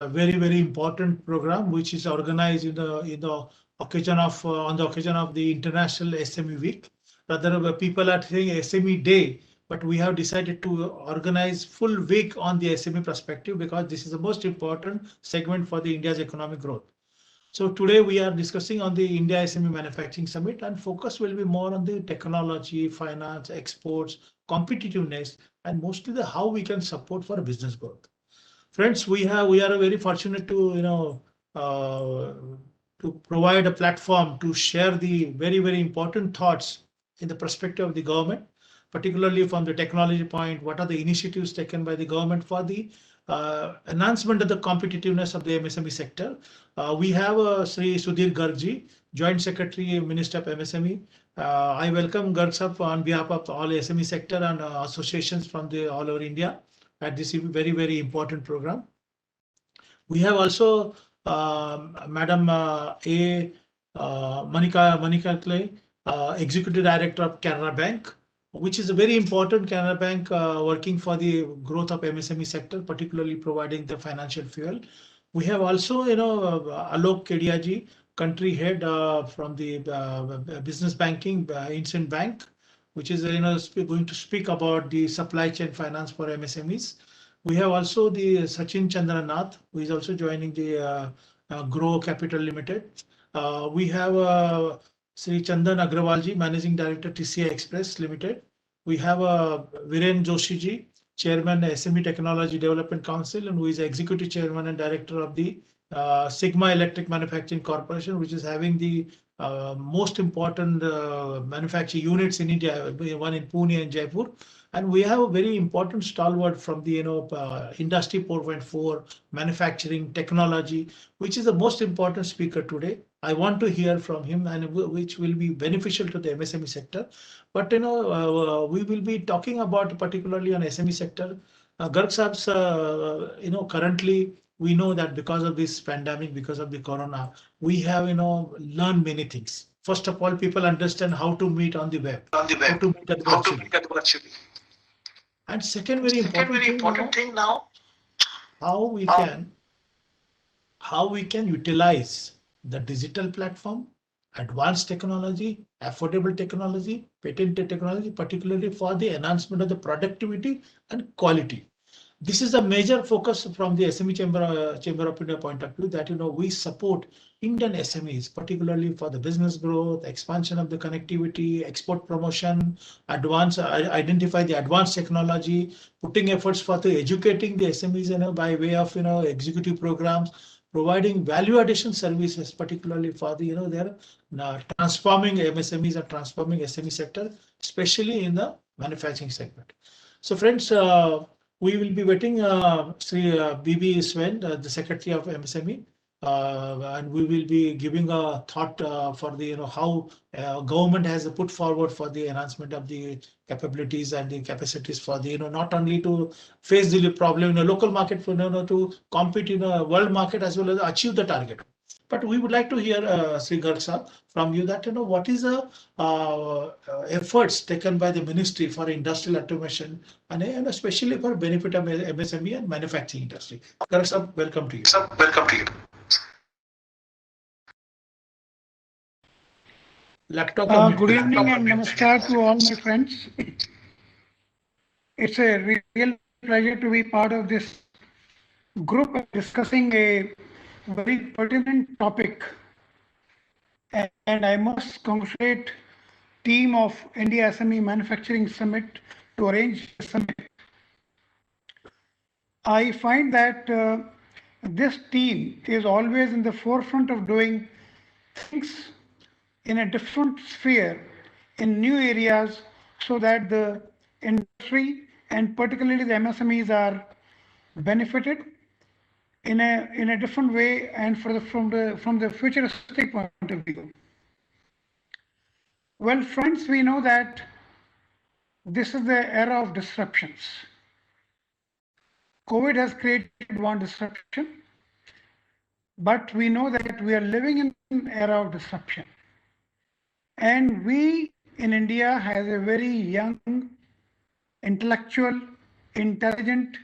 a very important program which is organized in the occasion of on the occasion of the International SME Week. Rather, people are saying SME Day, but we have decided to organize full week on the SME perspective because this is the most important segment for the India's economic growth. So today we are discussing on the India SME Manufacturing Summit, and focus will be more on the technology, finance, exports, competitiveness, and mostly the how we can support for business growth. Friends, we are very fortunate to uh, to provide a platform to share the very important thoughts in the perspective of the government, particularly from the technology point. What are the initiatives taken by the government for the enhancement of the competitiveness of the MSME sector? We have Sri Sudhir Gargji, Joint Secretary, Minister of MSME. I welcome Garg sir on behalf of all SME sector and associations from the all over India at this very important program. We have also Madam A. Manika Clay, Executive Director of Canara Bank, which is a very important Canara Bank working for the growth of MSME sector, particularly providing the financial fuel. We have also, Alok Kediaji, country head from the business banking, Instant Bank, which is going to speak about the supply chain finance for MSMEs. We have also the Sachin Chandranath, who is also joining the Grow Capital Limited. We have Sri Chandan Agrawalji, Managing Director, TCI Express Limited. We have Viren Joshiji, Chairman, SME Technology Development Council, and who is Executive Chairman and Director of the Sigma Electric Manufacturing Corporation, which is having the most important manufacturing units in India, one in Pune and Jaipur. And we have a very important stalwart from the Industry 4.4, manufacturing, technology, which is the most important speaker today. I want to hear from him, and which will be beneficial to the MSME sector. But we will be talking about particularly on SME sector. Garg Saab's, currently we know that because of this pandemic, because of the corona, we have learned many things. First of all, people understand how to meet on the web, On the how web, to meet at how to virtually. meet at virtually. And second very Second important very thing important now, thing now, how we how can how we can utilize the digital platform, advanced technology, affordable technology, patented technology, particularly for the enhancement of the productivity and quality. This is a major focus from the SME Chamber of India point of view, that we support Indian SMEs, particularly for the business growth, expansion of the connectivity, export promotion, identify the advanced technology, putting efforts for the educating the SMEs, by way of executive programs, providing value addition services, particularly for the their transforming MSMEs and transforming SME sector, especially in the manufacturing segment. So friends, we will be waiting Sri BB Sven, the Secretary of MSME, and we will be giving a thought for the how government has put forward for the enhancement of the capabilities and the capacities for the not only to face the problem in a local market, for to compete in a world market as well as achieve the target. But we would like to hear, Sri Garg Saab, from you that what is the efforts taken by the ministry for industrial automation, and especially for benefit of MSME and manufacturing industry. Garg Saab, welcome to you. sir, welcome to you. Laptop on mute, Good please. evening and namaskar to all my friends. It's a real pleasure to be part of this group discussing a very pertinent topic. And I must congratulate team of India SME Manufacturing Summit to arrange the summit. I find that this team is always in the forefront of doing things in a different sphere, in new areas, so that the industry and particularly the MSMEs are benefited in a different way, and from the futuristic point of view. Well, friends, we know that this is the era of disruptions. COVID has created one disruption, but we know that we are living in an era of disruption. And we in India has a very young, intellectual, intelligent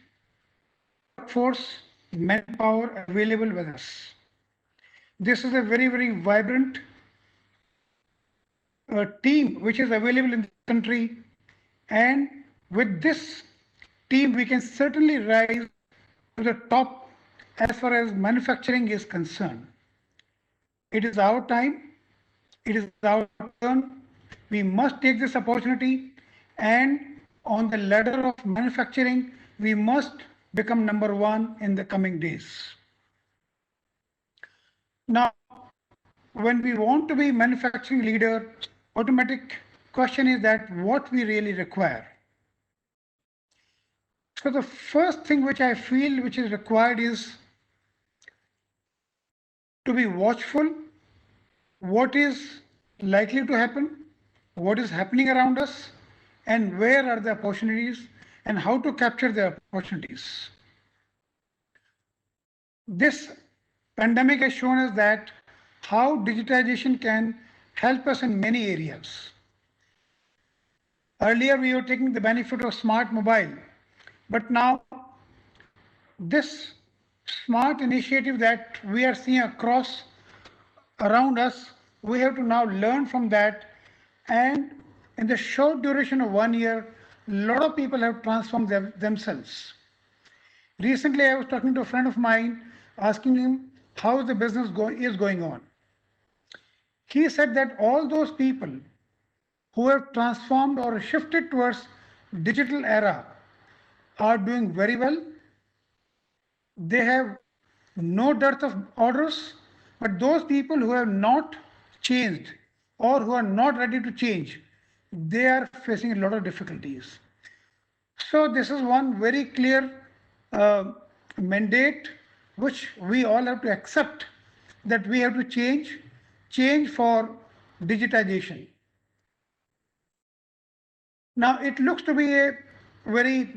workforce manpower available with us. This is a very, very vibrant team which is available in the country, and with this team we can certainly rise to the top as far as manufacturing is concerned. It is our time, it is our turn. We must take this opportunity, and on the ladder of manufacturing, we must become number one in the coming days. Now, when we want to be manufacturing leader, automatic question is that what we really require. So the first thing which I feel which is required is to be watchful. What is likely to happen? What is happening around us? And where are the opportunities and how to capture the opportunities? This pandemic has shown us that how digitization can help us in many areas. Earlier, we were taking the benefit of smart mobile, but now this smart initiative that we are seeing across around us, we have to now learn from that. And in the short duration of 1 year, a lot of people have transformed themselves. Recently, I was talking to a friend of mine, asking him how the business is going on. He said that all those people who have transformed or shifted towards digital era are doing very well. They have no dearth of orders, but those people who have not changed or who are not ready to change, they are facing a lot of difficulties. So this is one very clear mandate which we all have to accept, that we have to change for digitization. Now it looks to be a very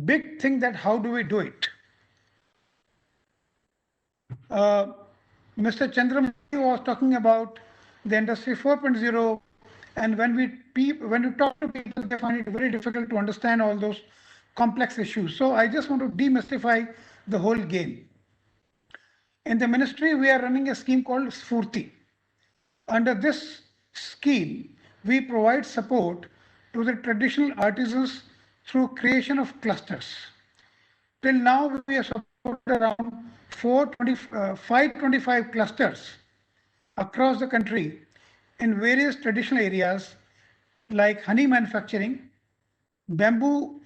big thing, that how do we do it? Mr. Chandramani was talking about the industry 4.0, and when we talk to people, they find it very difficult to understand all those complex issues. So I just want to demystify the whole game. In the ministry, we are running a scheme called Sfurti. Under this scheme, we provide support to the traditional artisans through creation of clusters. Till now, we have supported around 525 clusters across the country in various traditional areas like honey manufacturing, bamboo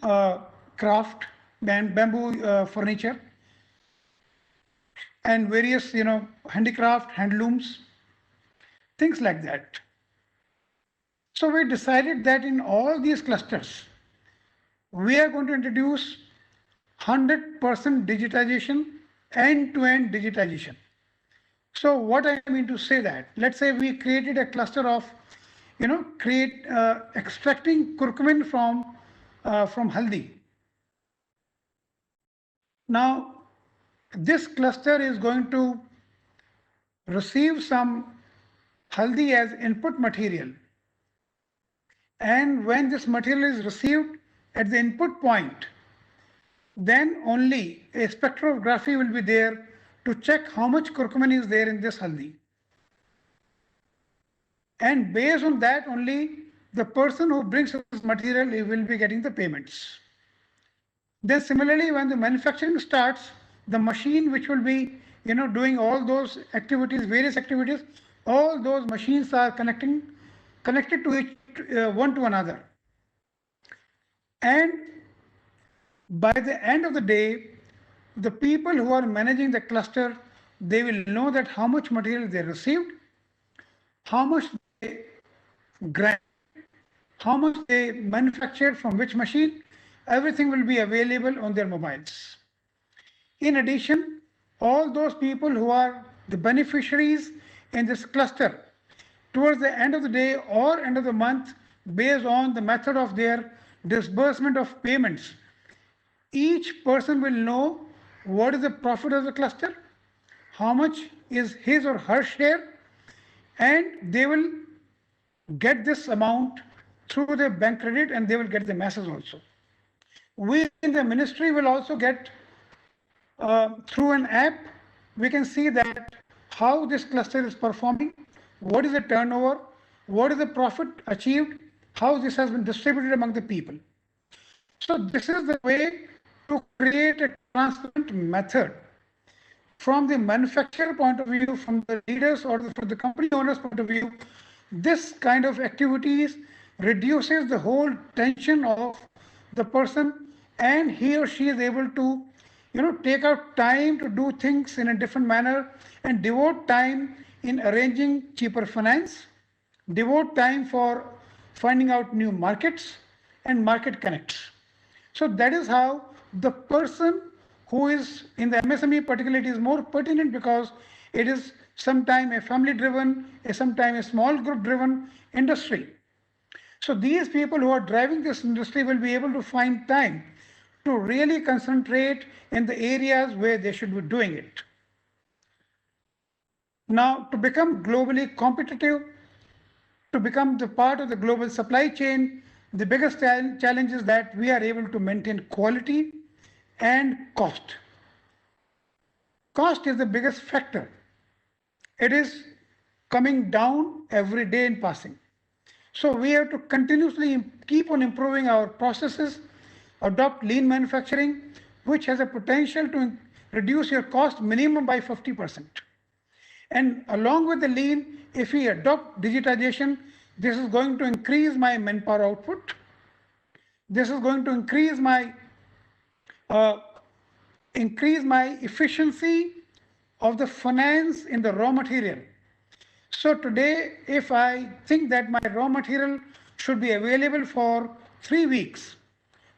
craft, bamboo furniture, and various handicraft, handlooms, things like that. So we decided that in all these clusters, we are going to introduce 100% digitization, end-to-end digitization. So what I mean to say that, let's say we created a cluster of, extracting curcumin from haldi. Now, this cluster is going to receive some haldi as input material. And when this material is received at the input point, then only a spectrography will be there to check how much curcumin is there in this haldi. And based on that only, the person who brings this material, he will be getting the payments. Then similarly, when the manufacturing starts, the machine which will be doing all those activities, various activities, all those machines are connected to each one to another. And by the end of the day, the people who are managing the cluster, they will know that how much material they received, how much they grind, how much they manufactured from which machine. Everything will be available on their mobiles. In addition, all those people who are the beneficiaries in this cluster, towards the end of the day or end of the month, based on the method of their disbursement of payments, each person will know what is the profit of the cluster, how much is his or her share, and they will get this amount through their bank credit, and they will get the masses also. We in the ministry will also get through an app, we can see that how this cluster is performing, what is the turnover, what is the profit achieved, how this has been distributed among the people. So this is the way to create a transparent method from the manufacturer point of view, from the leaders or from the company owners point of view. This kind of activities reduces the whole tension of the person, and he or she is able to take out time to do things in a different manner and devote time in arranging cheaper finance, devote time for finding out new markets and market connects. So that is how the person who is in the MSME particularly is more pertinent, because it is sometime a family driven, sometime a small group driven industry. So these people who are driving this industry will be able to find time to really concentrate in the areas where they should be doing it. Now, to become globally competitive, to become the part of the global supply chain, the biggest challenge is that we are able to maintain quality and cost. Cost is the biggest factor. It is coming down every day in passing. So we have to continuously keep on improving our processes, adopt lean manufacturing, which has a potential to reduce your cost minimum by 50%. And along with the lean, if we adopt digitization, this is going to increase my manpower output. This is going to increase my efficiency of the finance in the raw material. So today, if I think that my raw material should be available for 3 weeks,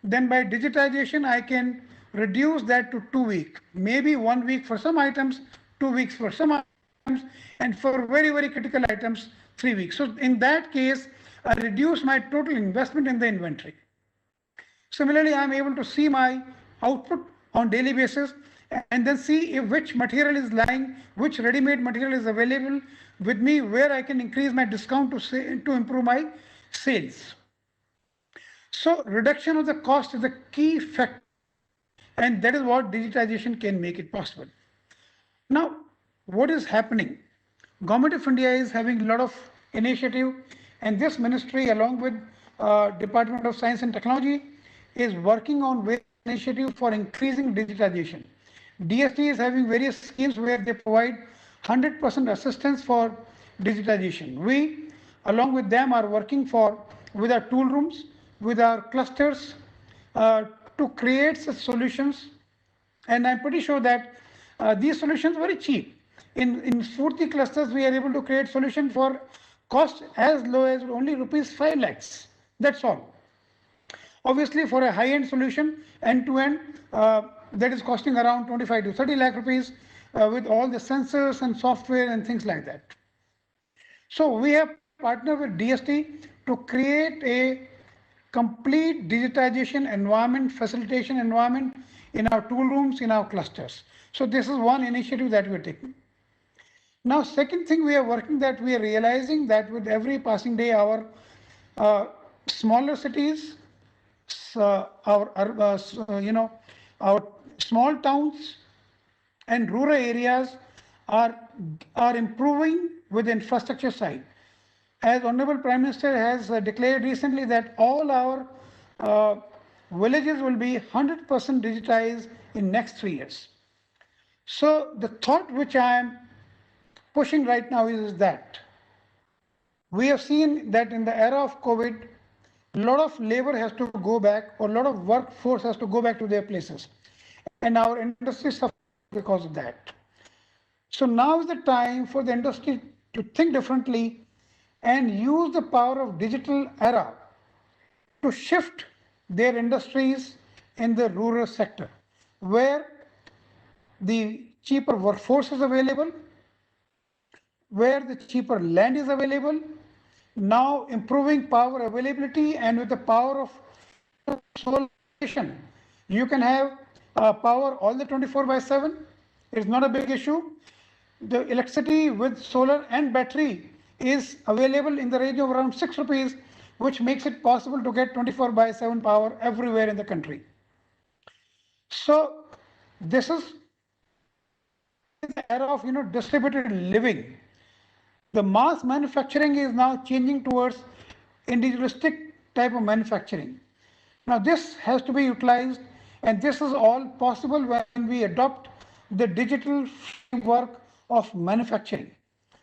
then by digitization, I can reduce that to 2 weeks, maybe 1 week for some items, 2 weeks for some items, and for very, very critical items, 3 weeks. So in that case, I reduce my total investment in the inventory. Similarly, I'm able to see my output on daily basis and then see if which material is lying, which ready-made material is available with me, where I can increase my discount to improve my sales. So reduction of the cost is the key factor, and that is what digitization can make it possible. Now, what is happening? Government of India is having a lot of initiative, and this ministry, along with Department of Science and Technology, is working on various initiatives for increasing digitization. DST is having various schemes where they provide 100% assistance for digitization. We, along with them, are working with our tool rooms, with our clusters, to create such solutions. And I'm pretty sure that these solutions are very cheap. In Spurti clusters, we are able to create solution for cost as low as only rupees 5 lakhs. That's all. Obviously, for a high-end solution, end-to-end, that is costing around 25 to 30 lakh rupees with all the sensors and software and things like that. So we have partnered with DST to create a complete digitization environment, facilitation environment in our tool rooms, in our clusters. So this is one initiative that we're taking. Now, second thing we are working, that we are realizing that with every passing day, our smaller cities, our small towns and rural areas are improving with the infrastructure side. As Honorable Prime Minister has declared recently that all our villages will be 100% digitized in next 3 years. So the thought which I am pushing right now is that we have seen that in the era of COVID, a lot of labor has to go back, or a lot of workforce has to go back to their places. And our industry suffers because of that. So now is the time for the industry to think differently and use the power of digital era to shift their industries in the rural sector, where the cheaper workforce is available, where the cheaper land is available. Now improving power availability, and with the power of solar, you can have power all the 24/7. It's not a big issue. The electricity with solar and battery is available in the range of around 6 rupees, which makes it possible to get 24/7 power everywhere in the country. So this is era of distributed living. The mass manufacturing is now changing towards individualistic type of manufacturing. Now this has to be utilized, and this is all possible when we adopt the digital framework of manufacturing,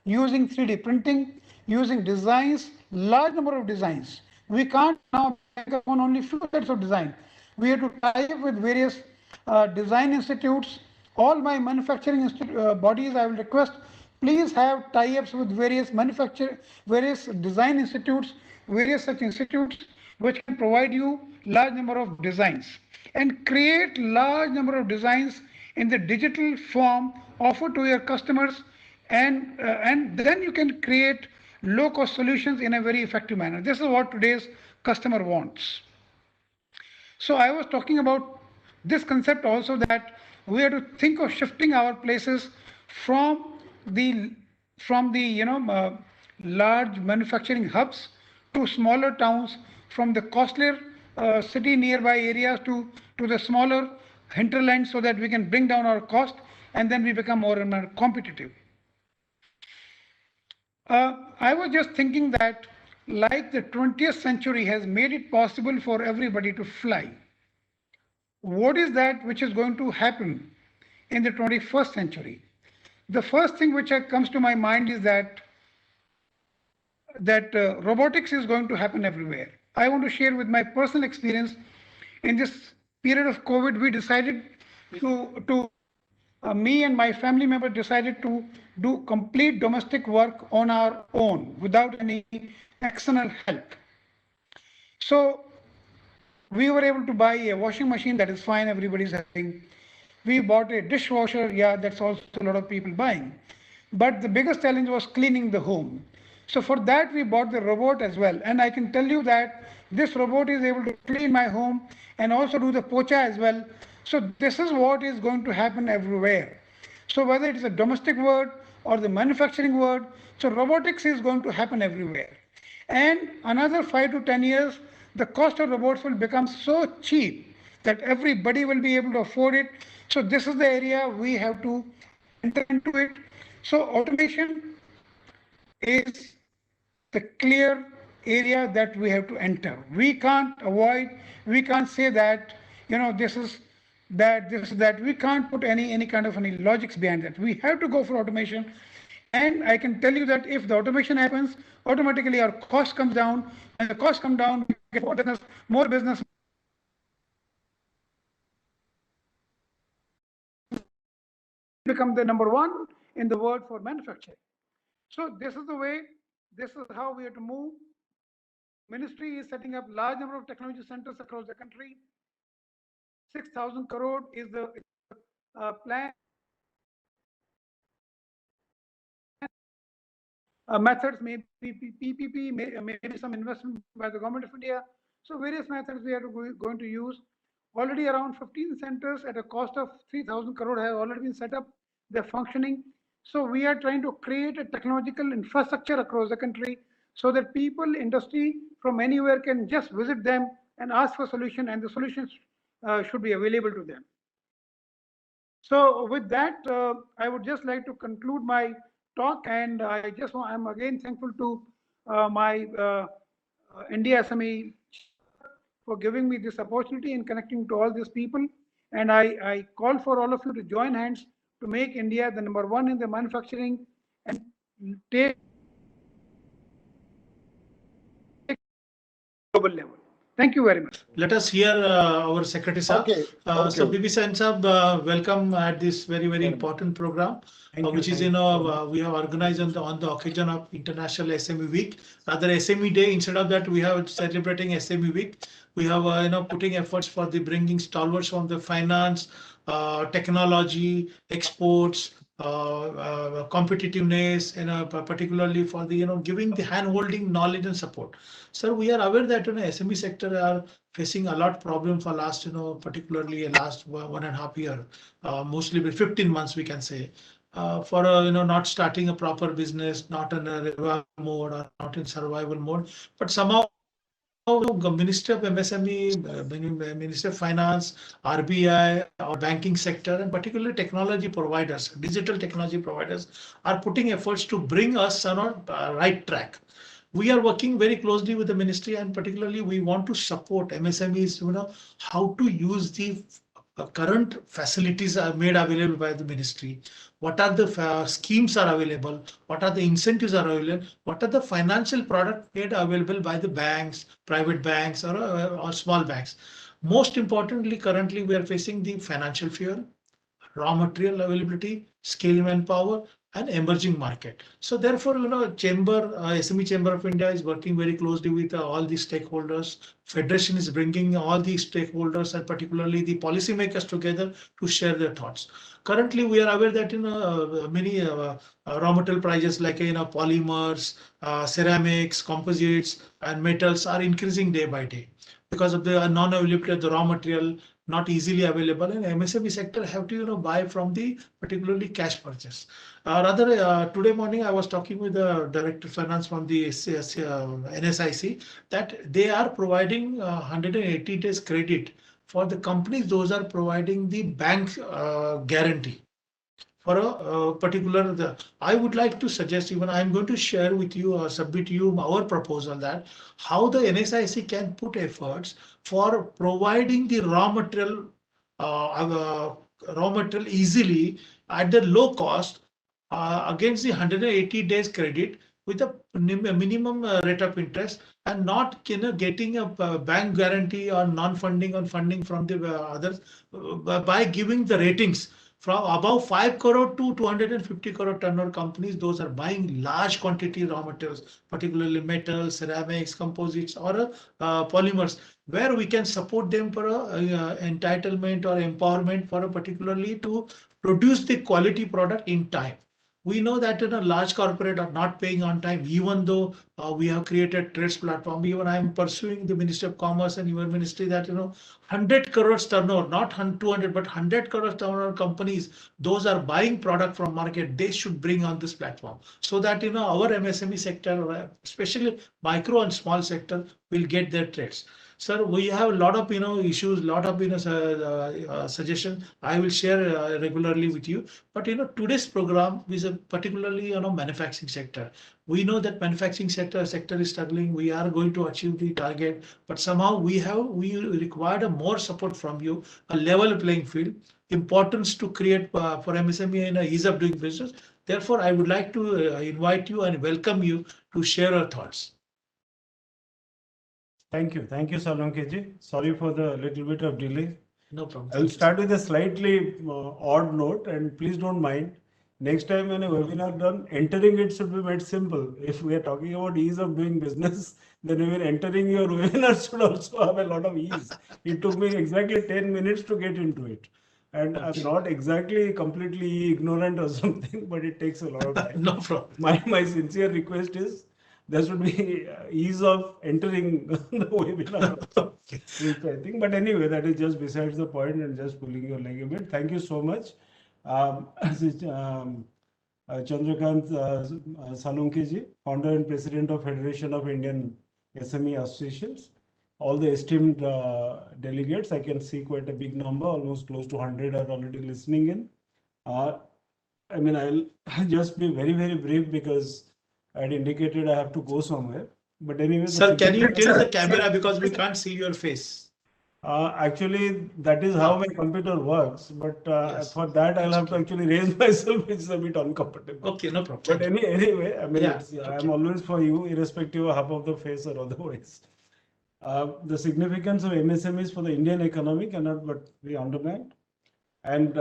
using 3D printing, using designs, large number of designs. We can't now bank upon only few sets of design. We have to tie up with various design institutes. All my manufacturing bodies, I will request, please have tie-ups with various design institutes, various such institutes which can provide you large number of designs, and create large number of designs in the digital form, offer to your customers, and then you can create low cost solutions in a very effective manner. This is what today's customer wants. So I was talking about this concept also, that we have to think of shifting our places from the large manufacturing hubs to smaller towns, from the costlier city nearby areas to the smaller hinterlands, so that we can bring down our cost and then we become more and more competitive. I was just thinking that, like the 20th century has made it possible for everybody to fly, what is that which is going to happen in the 21st century? The first thing which comes to my mind is that robotics is going to happen everywhere. I want to share with my personal experience. In this period of COVID, we decided me and my family member decided to do complete domestic work on our own without any external help. So we were able to buy a washing machine, that is fine, everybody's having. We bought a dishwasher, yeah, that's also a lot of people buying. But the biggest challenge was cleaning the home. So for that we bought the robot as well. And I can tell you that this robot is able to clean my home and also do the pocha as well. So this is what is going to happen everywhere. So whether it is a domestic world or the manufacturing world, so robotics is going to happen everywhere. And another 5 to 10 years, the cost of robots will become so cheap that everybody will be able to afford it. So this is the area we have to enter into it. So automation is the clear area that we have to enter. We can't avoid, we can't say that, this is that. We can't put any kind of any logics behind that. We have to go for automation. And I can tell you that if the automation happens, automatically our cost comes down, and the cost come down, we get more business, become the number one in the world for manufacturing. So this is the way, this is how we have to move. Ministry is setting up large number of technology centers across the country. 6,000 crore is the plan. Methods may be PPP, maybe some investment by the government of India. So various methods we are going to use. Already around 15 centers at a cost of 3,000 crore have already been set up. They're functioning. So we are trying to create a technological infrastructure across the country so that people, industry from anywhere can just visit them and ask for solution, and the solutions should be available to them. So with that, I would just like to conclude my talk, and I'm again thankful to my India SME for giving me this opportunity and connecting to all these people. And I call for all of you to join hands to make India the number one in the manufacturing and take global level. Thank you very much. Let us hear our Secretary Sir. Okay. So BP Sen Sahab, welcome at this very important program, which is, we have organized on the occasion of International SME Week. Rather SME Day, instead of that, we have celebrating SME Week. We have, putting efforts for the bringing stalwarts from the finance, technology, exports, competitiveness, particularly for the, giving the hand-holding knowledge and support. Sir, we are aware that SME sector are facing a lot of problem for last, particularly last 1.5 year, mostly with 15 months, we can say, for, not starting a proper business, not in a revival mode or not in survival mode, but somehow Ministry of MSME, Ministry of Finance, RBI, our banking sector, and particularly technology providers, digital technology providers are putting efforts to bring us on a right track. We are working very closely with the ministry, and particularly we want to support MSMEs, how to use the current facilities are made available by the ministry. What are the schemes are available? What are the incentives are available? What are the financial product made available by the banks, private banks, or small banks? Most importantly, currently we are facing the financial fear, raw material availability, skill manpower, and emerging market. So therefore, SME Chamber of India is working very closely with all the stakeholders. Federation is bringing all the stakeholders and particularly the policymakers together to share their thoughts. Currently, we are aware that many raw material prices like polymers, ceramics, composites, and metals are increasing day by day because of the non-availability of the raw material, not easily available, and MSME sector have to buy from the particularly cash purchase. Today morning I was talking with the director of finance from the NSIC that they are providing 180 days credit for the companies. Those are providing the bank guarantee for a particular. I would like to suggest, even I'm going to share with you or submit to you our proposal that how the NSIC can put efforts for providing the raw material easily at the low cost against the 180 days credit with a minimum rate of interest, and not getting a bank guarantee or non-funding or funding from the others by giving the ratings from above 5 crore to 250 crore turnover companies. Those are buying large quantity raw materials, particularly metals, ceramics, composites, or polymers, where we can support them for entitlement or empowerment for particularly to produce the quality product in time. We know that large corporate are not paying on time, even though we have created trades platform. Even I am pursuing the Ministry of Commerce and your ministry that 100 crores turnover, not 200 but 100 crores turnover companies, those are buying product from market. They should bring on this platform so that our MSME sector, especially micro and small sector, will get their trades. Sir, we have a lot of issues, lot of suggestions. I will share regularly with you. But today's program is a particularly manufacturing sector. We know that manufacturing sector is struggling. We are going to achieve the target, but somehow we required a more support from you, a level playing field, importance to create for MSME and ease of doing business. Therefore, I would like to invite you and welcome you to share your thoughts. Thank you, Salonke. Sorry for the little bit of delay. No problem. I'll start with a slightly odd note, and please don't mind. Next time when a webinar done, entering it should be made simple. If we are talking about ease of doing business, then even entering your webinar should also have a lot of ease. It took me exactly 10 minutes to get into it. And I'm not exactly completely ignorant or something, but it takes a lot of time. No problem. My sincere request is there should be ease of entering the webinar, which I think. But anyway, that is just besides the point and just pulling your leg a bit. Thank you so much. Chandrakant Salonke, founder and president of Federation of Indian SME Associations. All the esteemed delegates, I can see quite a big number, almost close to 100 are already listening in. I'll just be very, very brief because I had indicated I have to go somewhere. But anyway, sir, can you tilt the camera because we can't see your face? Actually, that is how my computer works. But yes, for that, I'll have to actually raise myself, which is a bit uncomfortable. Okay, no problem. But anyway, okay. I'm always for you, irrespective of half of the face or otherwise. The significance of MSMEs for the Indian economy cannot but be underlined. And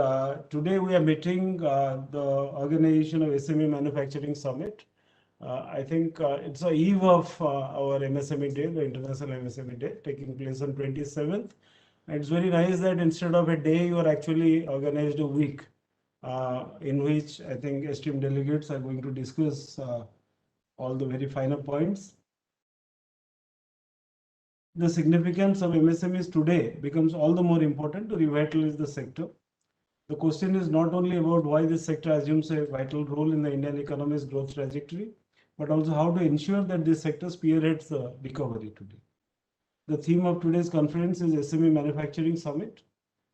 today we are meeting the organization of SME Manufacturing Summit. I think it's the eve of our MSME Day, the International MSME Day, taking place on 27th. And it's very nice that instead of a day, you are actually organized a week in which I think esteemed delegates are going to discuss all the very finer points. The significance of MSMEs today becomes all the more important to revitalize the sector. The question is not only about why this sector assumes a vital role in the Indian economy's growth trajectory, but also how to ensure that this sector spearheads the recovery today. the theme of today's conference is SME Manufacturing Summit.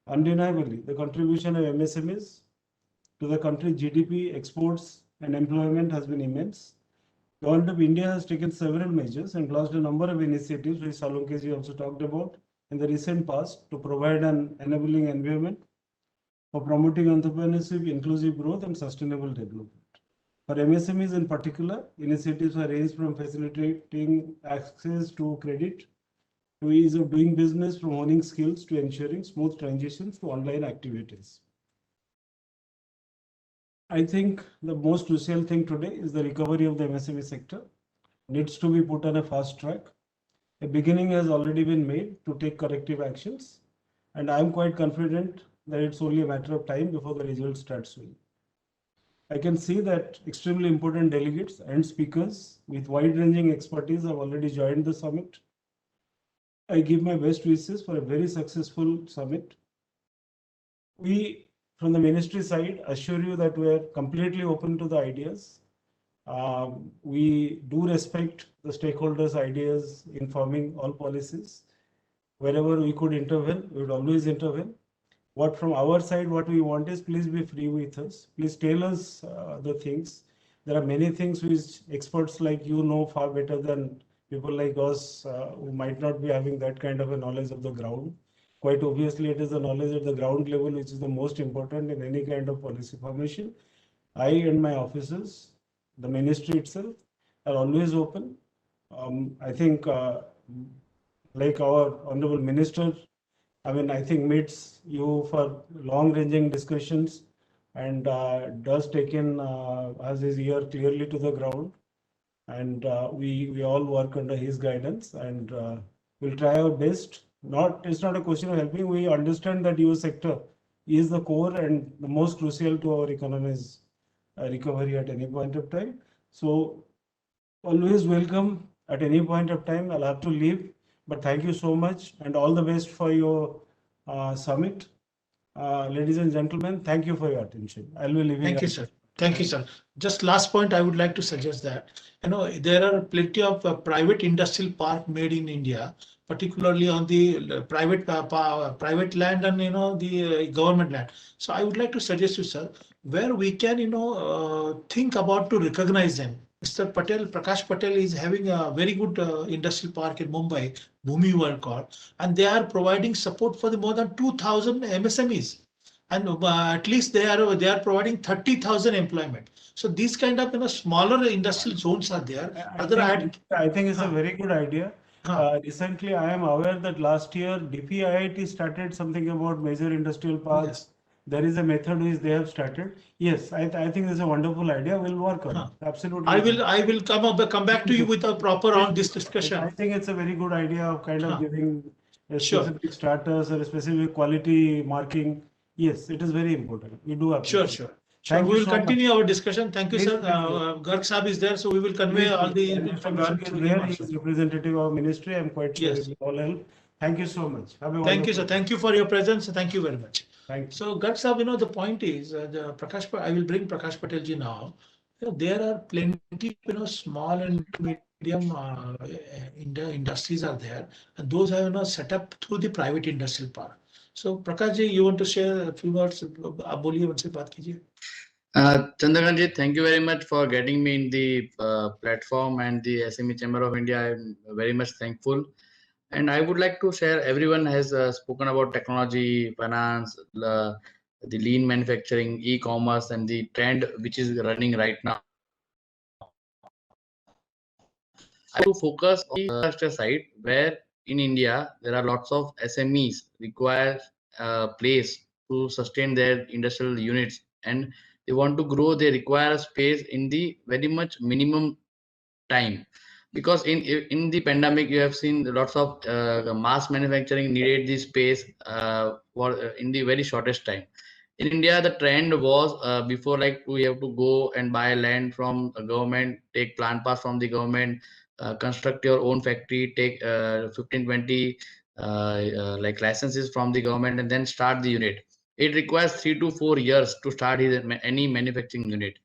Undeniably, the contribution of MSMEs to the country's GDP, exports, and employment has been immense. Government of India has taken several measures and launched a number of initiatives, which Salunkeji also talked about in the recent past, to provide an enabling environment for promoting entrepreneurship, inclusive growth, and sustainable development. For MSMEs in particular, initiatives are ranged from facilitating access to credit, to ease of doing business, from honing skills to ensuring smooth transitions to online activities. I think the most crucial thing today is the recovery of the MSME sector. Needs to be put on a fast track. A beginning has already been made to take corrective actions, and I am quite confident that it's only a matter of time before the results start showing. I can see that extremely important delegates and speakers with wide-ranging expertise have already joined the summit. I give my best wishes for a very successful summit. We, from the ministry side, assure you that we are completely open to the ideas. We do respect the stakeholders' ideas in forming all policies. Wherever we could intervene, we would always intervene. What from our side, what we want is, please be free with us. Please tell us the things. There are many things which experts like you know far better than people like us who might not be having that kind of a knowledge of the ground. Quite obviously, it is the knowledge at the ground level which is the most important in any kind of policy formation. I and my officers, the ministry itself, are always open. I think like our Honorable Minister, I think meets you for long-ranging discussions and does take in as his ear clearly to the ground. And we all work under his guidance, and we'll try our best. It's not a question of helping. We understand that your sector is the core and the most crucial to our economy's recovery at any point of time. So always welcome at any point of time. I'll have to leave, but thank you so much and all the best for your summit. Ladies and gentlemen, thank you for your attention. I'll be leaving. Thank you, sir. Thank you, sir. Just last point, I would like to suggest that, there are plenty of private industrial park made in India, particularly on the private land and, the government land. So I would like to suggest you, sir, where we can, think about to recognize them. Mr. Patel, Prakash Patel is having a very good industrial park in Mumbai, Bhumi World Corp, and they are providing support for the more than 2,000 MSMEs. And at least they are providing 30,000 employment. So these kind of smaller industrial zones are there. I think it's a very good idea. Recently, I am aware that last year DPIIT started something about major industrial parks. Yes. There is a method which they have started. Yes, I think it's a wonderful idea. We'll work on it. Absolutely. I will come back to you with a proper on this discussion. I think it's a very good idea of kind of giving a specific status or a specific quality marking. Yes, it is very important. We do appreciate. Sure. We will continue our discussion. Thank you, sir. Garg Saab is there, so we will convey all the information. He is representative of ministry. I'm quite sure it will all help. Thank you so much. Thank you, sir. Thank you for your presence. Thank you very much. Thank you. So, Garg Saab, the point is, I will bring Prakash Patel ji now. There are plenty, small and medium industries are there, and those are set up through the private industrial park. So, Prakash ji, you want to share a few words? आप बोलिए, उनसे बात कीजिए. Chandrakant ji, thank you very much for getting me in the platform and the SME Chamber of India. I'm very much thankful. And I would like to share, everyone has spoken about technology, finance, the lean manufacturing, e-commerce, and the trend which is running right now. I will focus on the infrastructure side, where in India, there are lots of SMEs require a place to sustain their industrial units, and they want to grow. They require space in the very much minimum time, because in the pandemic, you have seen lots of mass manufacturing needed the space in the very shortest time. In India, the trend was before, like, we have to go and buy land from the government, take plant pass from the government, construct your own factory, take 15-20 like licenses from the government, and then start the unit. It requires 3 to 4 years to start any manufacturing unit.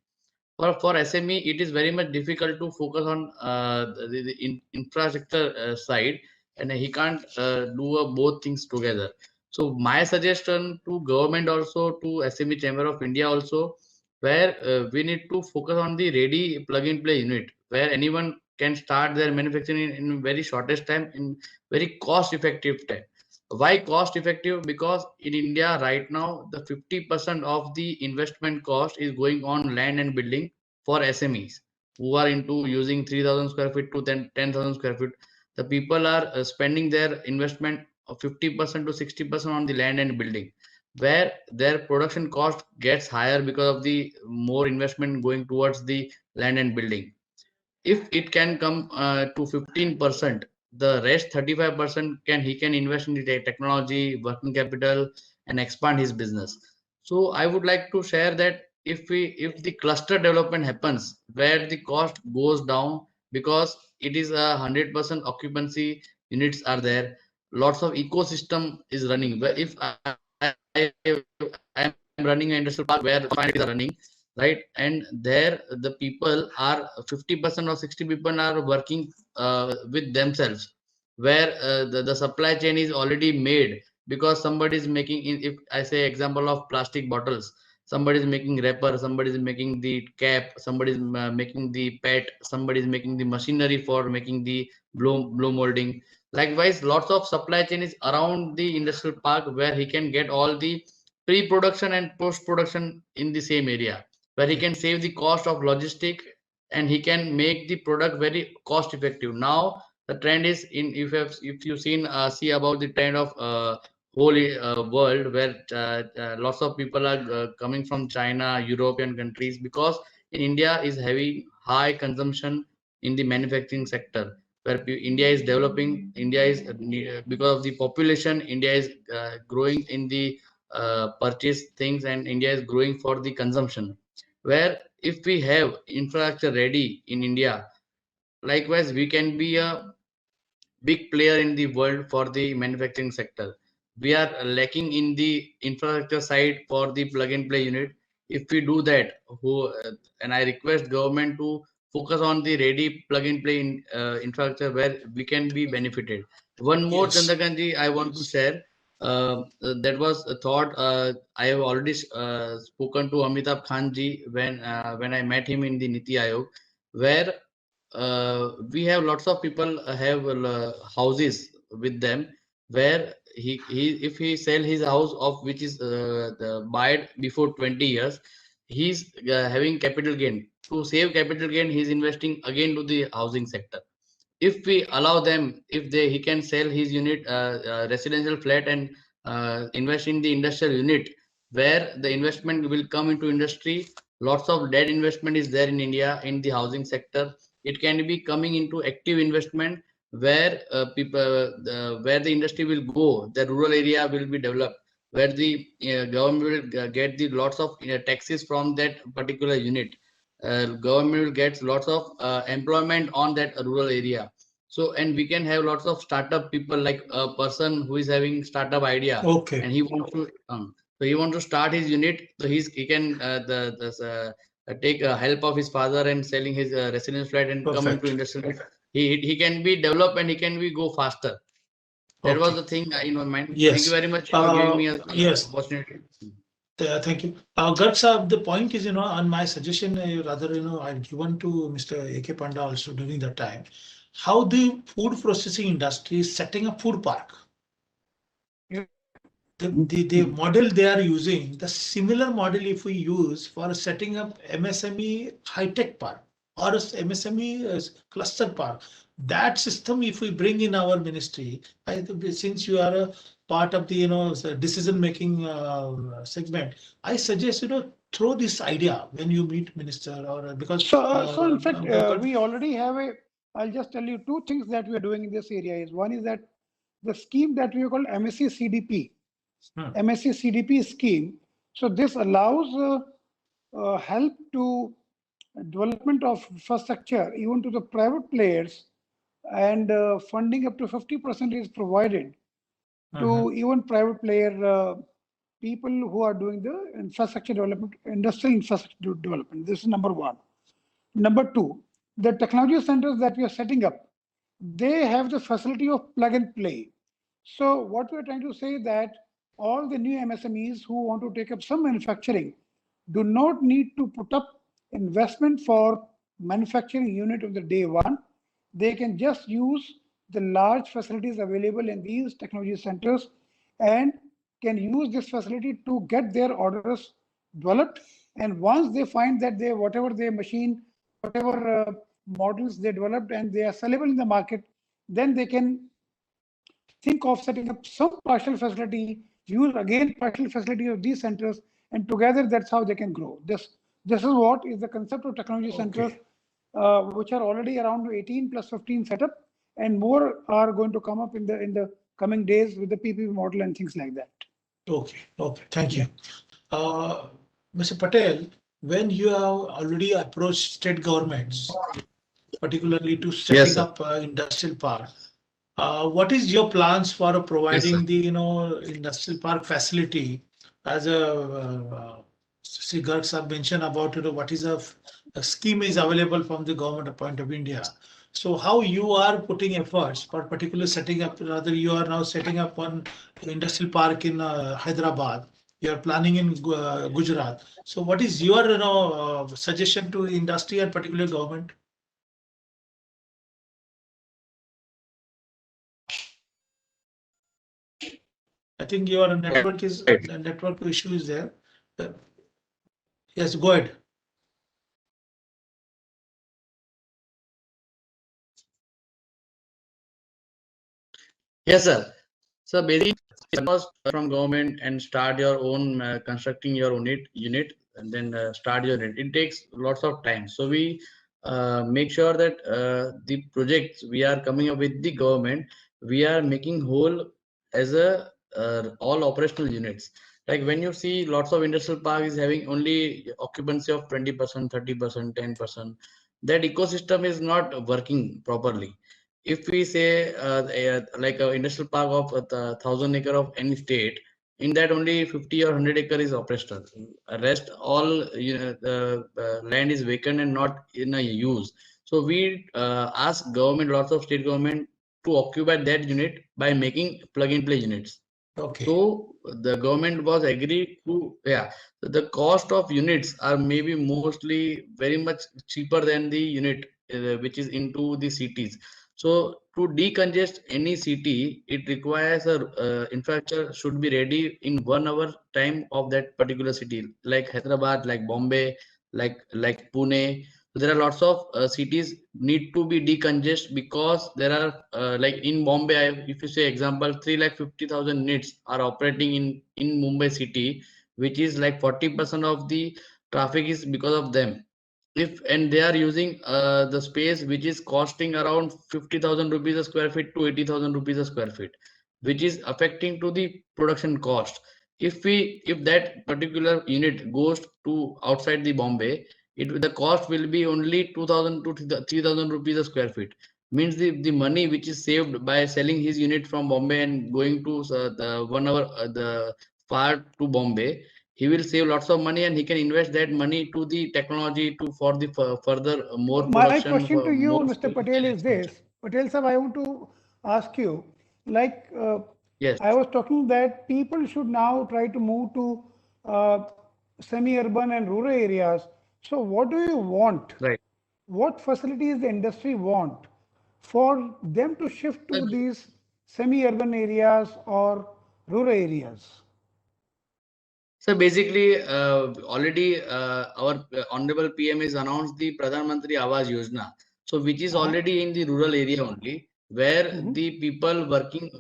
For SME, it is very much difficult to focus on the infrastructure side, and he can't do both things together. So my suggestion to government also, to SME Chamber of India also, where we need to focus on the ready plug and play unit, where anyone can start their manufacturing in very shortest time, in very cost effective time. Why cost effective? Because in India right now, the 50% of the investment cost is going on land and building for SMEs who are into using 3,000 square feet to 10,000 square feet. The people are spending their investment of 50% to 60% on the land and building, where their production cost gets higher because of the more investment going towards the land and building. If it can come to 15%, the rest 35% can invest in the technology, working capital, and expand his business. So I would like to share that if the cluster development happens where the cost goes down, because it is 100% occupancy, units are there, lots of ecosystem is running. Where if I am running an industrial park where finance are running, right, and there the people are 50% or 60 people are working with themselves, where the supply chain is already made, because somebody is making, if I say example of plastic bottles, somebody is making wrapper, somebody is making the cap, somebody is making the pet, somebody is making the machinery for making the blow molding. Likewise, lots of supply chain is around the industrial park, where he can get all the pre-production and post-production in the same area, where he can save the cost of logistic, and he can make the product very cost effective. Now the trend is in, if you've seen see about the trend of whole world, where lots of people are coming from China, European countries, because in India is having high consumption in the manufacturing sector, where India is developing. India is because of the population, India is growing in the purchase things, and India is growing for the consumption, where if we have infrastructure ready in India, likewise we can be a big player in the world for the manufacturing sector. We are lacking in the infrastructure side for the plug and play unit. If we do that, and I request government to focus on the ready plug and play infrastructure, where we can be benefited. One more, Yes. Chandrakanji, I want to share. That was a thought. I have already spoken to Amitabh Khanji when I met him in the Niti Aayog, where we have lots of people have houses with them, where he if he sell his house of which is buy before 20 years, he's having capital gain. To save capital gain, he's investing again to the housing sector. If we allow them, if they he can sell his unit residential flat and invest in the industrial unit, where the investment will come into industry. Lots of debt investment is there in India in the housing sector. It can be coming into active investment, where people where the industry will go, the rural area will be developed, where the government will get the lots of taxes from that particular unit. Government will get lots of employment on that rural area. So, and we can have lots of startup people, like a person who is having startup idea, Okay. and he wants to so he wants to start his unit. So he can take help of his father and selling his residence flat and come Perfect. into industrial. He can be developed, and he can be go faster. That was Okay. the thing in my mind. Yes. Thank you very much for giving me a Yes. opportunity. Thank you. Garg Sahab, the point is, on my suggestion, rather, I've given to Mr. A.K. Panda also during that time, how the food processing industry is setting up food park. Yeah. The model they are using, the similar model if we use for setting up MSME high-tech park or MSME cluster park, that system, if we bring in our ministry, since you are a part of the decision-making segment, I suggest throw this idea when you meet minister, or because So in fact, we already have I'll just tell you two things that we are doing in this area. Is one is that the scheme that we call MSc CDP, MSc CDP scheme. So this allows help to development of infrastructure even to the private players, and funding up to 50% is provided to even private player people who are doing the infrastructure development, industrial infrastructure development. This is number one. Number two, the technology centers that we are setting up, they have the facility of plug and play. So what we're trying to say that all the new MSMEs who want to take up some manufacturing do not need to put up investment for manufacturing unit of the day one. They can just use the large facilities available in these technology centers and can use this facility to get their orders developed. And once they find that they whatever their machine, whatever models they developed and they are sellable in the market, then they can think of setting up some partial facility, use again partial facility of these centers, and together that's how they can grow. This is what is the concept of technology centers, which are already around 18 plus 15 setup, and more are going to come up in the coming days with the PPP model and things like that. Okay, okay, thank you. Mr. Patel, when you have already approached state governments, particularly to setting sir. up industrial park, what is your plans for providing the industrial park facility as Sri Garg sir mentioned about what is a scheme is available from the government point of India. So how you are putting efforts for particular setting up, rather you are now setting up one industrial park in Hyderabad, you are planning in Gujarat. So what is your suggestion to industry and particular government? I think your network is the network issue is there. Yes, go ahead. Yes, sir. So basically, first from government and start your own constructing your unit and then start your unit. It takes lots of time. So we make sure that the projects we are coming up with the government, we are making whole as a all operational units. Like when you see lots of industrial park is having only occupancy of 20%, 30%, 10%, that ecosystem is not working properly. If we say like an industrial park of 1,000 acre of any state, in that only 50 or 100 acre is operational. Rest all the land is vacant and not in a use. So we ask government, lots of state government to occupy that unit by making plug and play units. Okay. So the government was agreed to, the cost of units are maybe mostly very much cheaper than the unit which is into the cities. So to decongest any city, it requires a infrastructure should be ready in 1 hour time of that particular city, like Hyderabad, like Bombay, like Pune. So there are lots of cities need to be decongest because there are like in Bombay, if you say example, 350,000 units are operating in Mumbai city, which is like 40% of the traffic is because of them. If and they are using the space which is costing around 50,000 rupees a square feet to 80,000 rupees a square feet, which is affecting to the production cost. If that particular unit goes to outside the Bombay, the cost will be only 2,000 to 3,000 rupees a square feet. Means the money which is saved by selling his unit from Bombay and going to the 1 hour the far to Bombay, he will save lots of money and he can invest that money to the technology to for the further more My production. question to you, More Mr. Patel, is this. Patel sir, I want to ask you, like yes, I was talking that people should now try to move to semi-urban and rural areas. So what do you want? right. What facilities the industry want for them to shift to these semi-urban areas or rural areas? So basically, already our honorable PM has announced the Pradhan Mantri Awas Yojana, so which is already in the rural area only, where the people working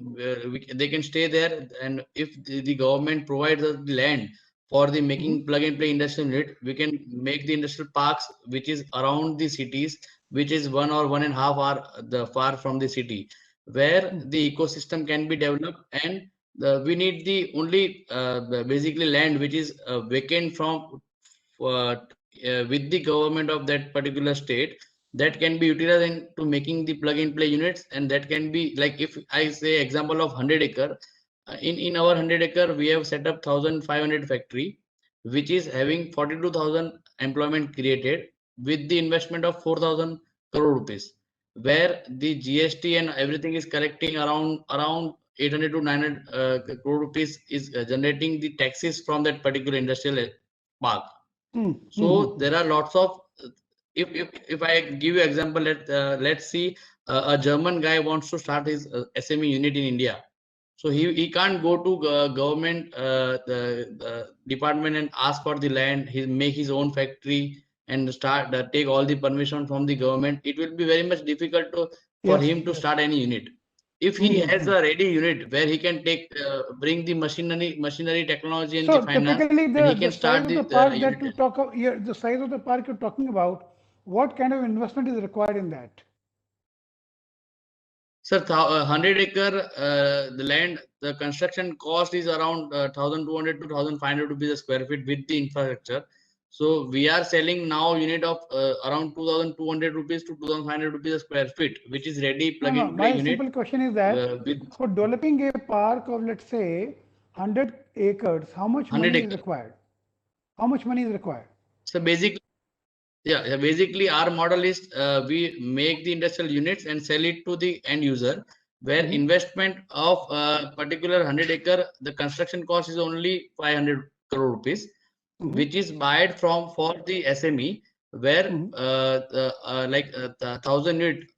they can stay there, and if the government provides us the land for the making plug and play industrial unit, we can make the industrial parks which is around the cities, which is 1 or 1.5 hour the far from the city, where the ecosystem can be developed and we need the only basically land which is vacant from with the government of that particular state, that can be utilized into making the plug and play units, and that can be like if I say example of 100 acre, in our 100 acre we have set up 1,500 factory which is having 42,000 employment created with the investment of 4,000 crore rupees. where the GST and everything is collecting around 800 to 900 crore rupees is generating the taxes from that particular industrial park. So there are lots of if I give you example, let's see a German guy wants to start his SME unit in India. So he can't go to government the department and ask for the land. He make his own factory and start take all the permission from the government. It will be very much difficult for Yes, him to start any unit. If he has a ready unit where he can bring the machinery technology and So the finance, typically, and he the can size start of the the park that unit. you talk of, the size of the park you're talking about, what kind of investment is required in that? Sir, 100-acre the land, the construction cost is around 1,200 to 1,500 rupees a square feet with the infrastructure. So we are selling now unit of around 2,200 rupees to 2,500 rupees a square feet, which is ready No, plug no, and play my unit simple question is that with for developing a park of, let's say, 100 acres, how much 100 money is acre. required? How much money is required? So basically our model is we make the industrial units and sell it to the end user, where investment of particular 100-acre, the construction cost is only 500 crore rupees, which is bought from for the SME, where like 1,000 unit,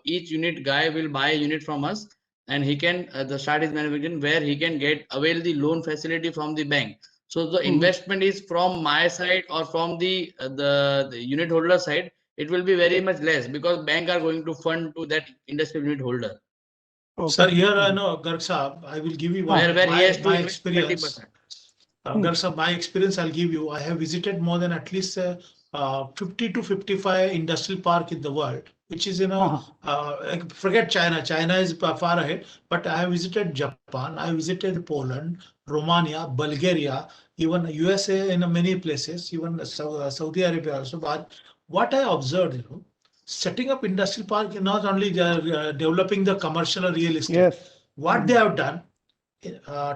each unit guy will buy a unit from us, and he can the start his manufacturing, where he can get avail the loan facility from the bank. So the investment is from my side or from the unit holder side. It will be very much less because bank are going to fund to that industrial unit holder. Sir, here I know, Garg Sahab, I will give you Where he has to my invest experience. 30%. Garg Sahab, my experience I'll give you. I have visited more than at least 50 to 55 industrial park in the world, which is, like, forget China. China is far ahead, but I have visited Japan, I visited Poland, Romania, Bulgaria, even USA in many places, even Saudi Arabia also. But what I observed, setting up industrial park is not only developing the commercial or real estate. Yes. What they have done,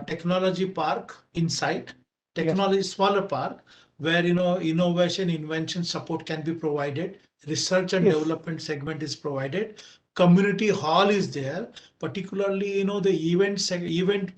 technology park inside, technology smaller park, where innovation, invention support can be provided, research and Yes. development segment is provided, community hall is there, particularly the event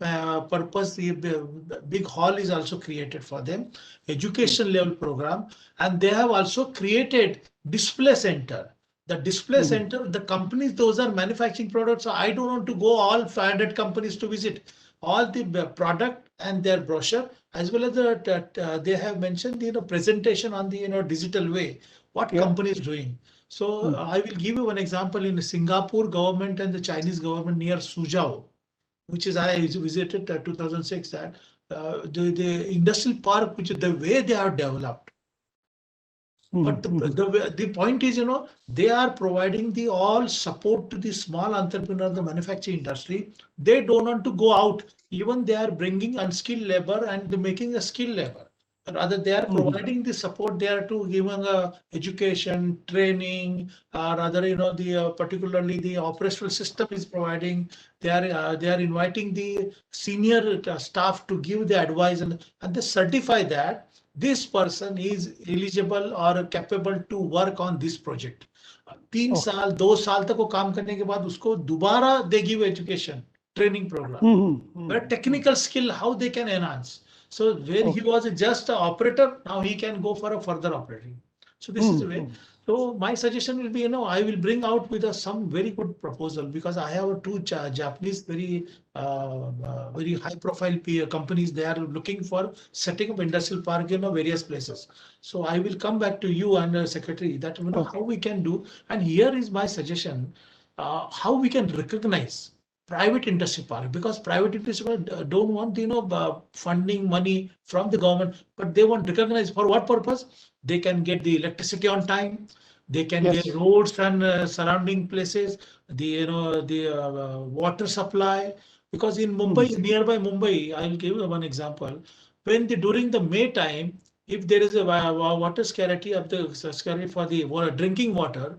purpose, the big hall is also created for them, education level program, and they have also created display center. The display center, the companies, those are manufacturing products. So I don't want to go all 500 companies to visit. All the product and their brochure, as well as they have mentioned presentation on the digital way, what company is doing. So I will give you one example. In Singapore government and the Chinese government near Suzhou, which is I visited 2006, that the industrial park, which is the way they are developed. But the point is, they are providing the all support to the small entrepreneur, the manufacturing industry. They don't want to go out. Even they are bringing unskilled labor and making a skilled labor. Rather, they are providing the support there to giving education, training, or other, the particularly the operational system is providing. They are inviting the senior staff to give the advice, and they certify that this person is eligible or capable to work on this project. 3 साल 2 साल तक वो काम करने के बाद उसको दोबारा they give education training program where technical skill how they can enhance. So when he was just an operator, now he can go for a further operating. So this is the way. So my suggestion will be, I will bring out with some very good proposal, because I have two Japanese very high profile companies. They are looking for setting up industrial park in various places. So I will come back to you and secretary that how we can do. And here is my suggestion, how we can recognize private industry park, because private industry don't want funding money from the government, but they want recognize for what purpose. They can get the electricity on time, they can get roads and surrounding places, the water supply. Because in Mumbai, nearby Mumbai, I'll give you one example. When during the May time, if there is a water scarcity of the scarcity for the drinking water,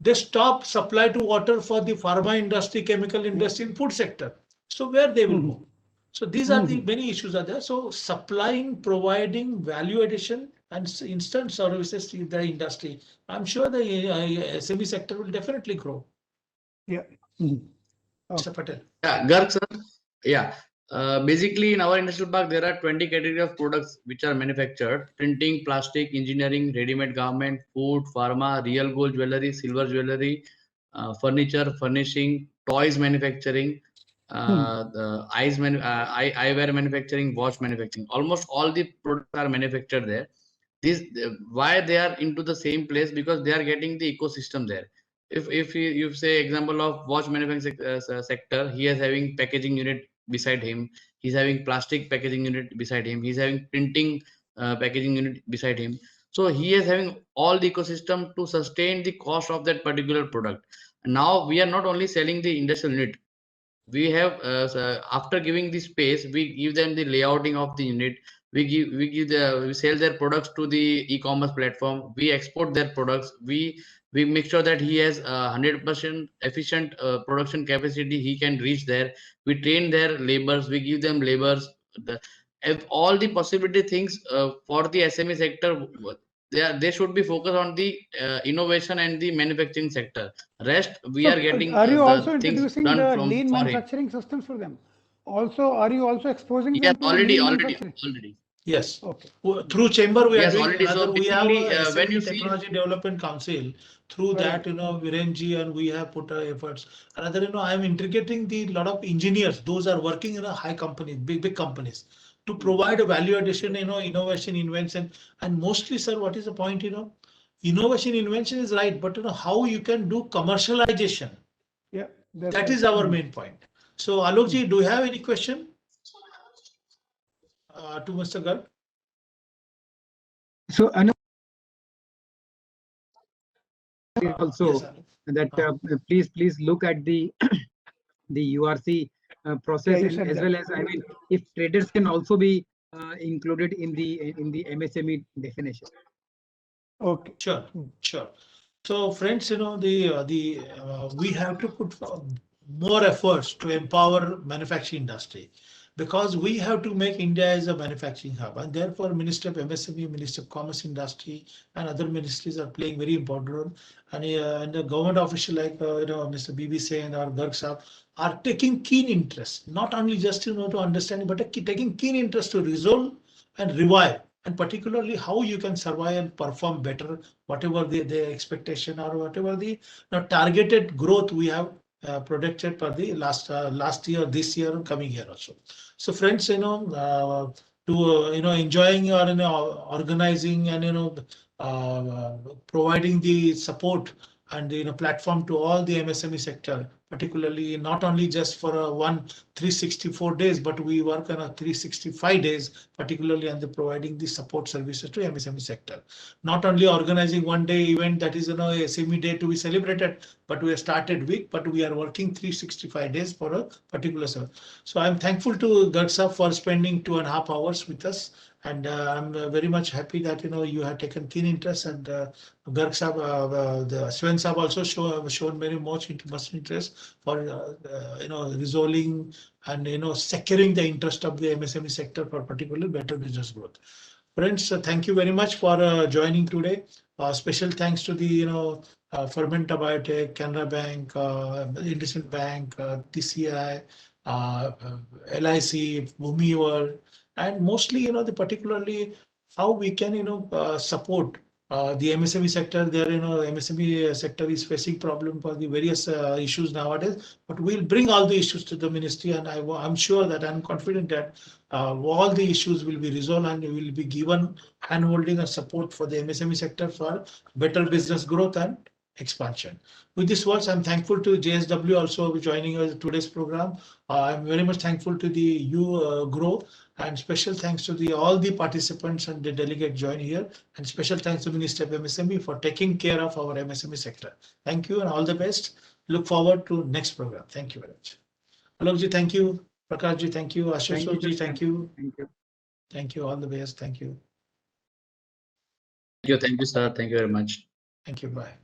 they stop supply to water for the pharma industry, chemical industry, and food sector. So where they will go? So these are the many issues are there. So supplying, providing value addition and instant services to the industry. I'm sure the SME sector will definitely grow. Yeah. Mr. Patel. Yeah, Garg sir. Yeah. Basically, in our industrial park, there are 20 categories of products which are manufactured: printing, plastic, engineering, ready-made garment, food, pharma, real gold jewelry, silver jewelry, furniture, furnishing, toys manufacturing, the eyewear manufacturing, watch manufacturing. Almost all the products are manufactured there. This why they are into the same place, because they are getting the ecosystem there. If you say example of watch manufacturing sector, he is having packaging unit beside him, he's having plastic packaging unit beside him, he's having printing packaging unit beside him. So he is having all the ecosystem to sustain the cost of that particular product. Now we are not only selling the industrial unit, we have after giving the space, we give them the layouting of the unit, we sell their products to the e-commerce platform, we export their products, we make sure that he has 100% efficient production capacity, he can reach there. We train their laborers, we give them laborers, if all the possibility things for the SME sector. They should be focused on the innovation and the manufacturing sector. Rest we So, are getting are you also the things introducing done the from lean for him. manufacturing systems for them? Also, are you also exposing Yes, them to lean already. manufacturing? Yes. Okay. Through chamber, we are Yes, doing already. another. So We have basically, a when you SME see, Technology Development Council. Through Very that, Virenji and we have put our efforts. Another, I am integrating the lot of engineers. Those are working in a high companies, big companies, to provide a value addition, innovation, invention, and mostly, sir, what is the point? Innovation, invention is right, but how you can do commercialization. Yeah. That's That right. is our main point. So, Alokji, do you have any question to Mr. Garg? So also Yes, Alok. that please look at the the URC process, you and said as that. well as, I mean, if traders can also be included in the MSME definition. Okay. Sure. So friends, we have to put more efforts to empower manufacturing industry, because we have to make India as a manufacturing hub, and therefore Minister of MSME, Minister of Commerce Industry, and other ministries are playing very important role. And the government official like Mr. BB Sen or Garg Sahab are taking keen interest, not only just to understand, but taking keen interest to resolve and revive, and particularly how you can survive and perform better, whatever the expectation or whatever the targeted growth we have projected for the last year, this year, and coming year also. So friends, enjoying or organizing and providing the support and platform to all the MSME sector, particularly not only just for 364 days, but we work on a 365 days, particularly on the providing the support services to MSME sector. Not only organizing one day event that is SME day to be celebrated, but we have started week, but we are working 365 days for a particular service. So I'm thankful to Garg Sahab for spending 2.5 hours with us. And I'm very much happy that you have taken keen interest, and Garg Sahab, the Sven Sahab also shown very much interest for resolving and securing the interest of the MSME sector for particularly better business growth. Friends, thank you very much for joining today. Special thanks to the Fermenta Biotech, Canara Bank, IndusInd Bank, TCI, LIC, Bhumi World, and mostly the particularly how we can support the MSME sector. There MSME sector is facing problem for the various issues nowadays, but we'll bring all the issues to the ministry, and I'm sure that I'm confident that all the issues will be resolved and will be given handholding and support for the MSME sector for better business growth and expansion. With these words, I'm thankful to JSW also joining us today's program. I'm very much thankful to the Grow, and special thanks to all the participants and the delegate join here, and special thanks to Minister of MSME for taking care of our MSME sector. Thank you and all the best. Look forward to next program. Thank you very much. Alokji, thank you. Prakashji, thank you. Ashok thank you. Thank you. Thank you. All the best. Thank you. thank you, sir. Thank you very much. Thank you. Bye.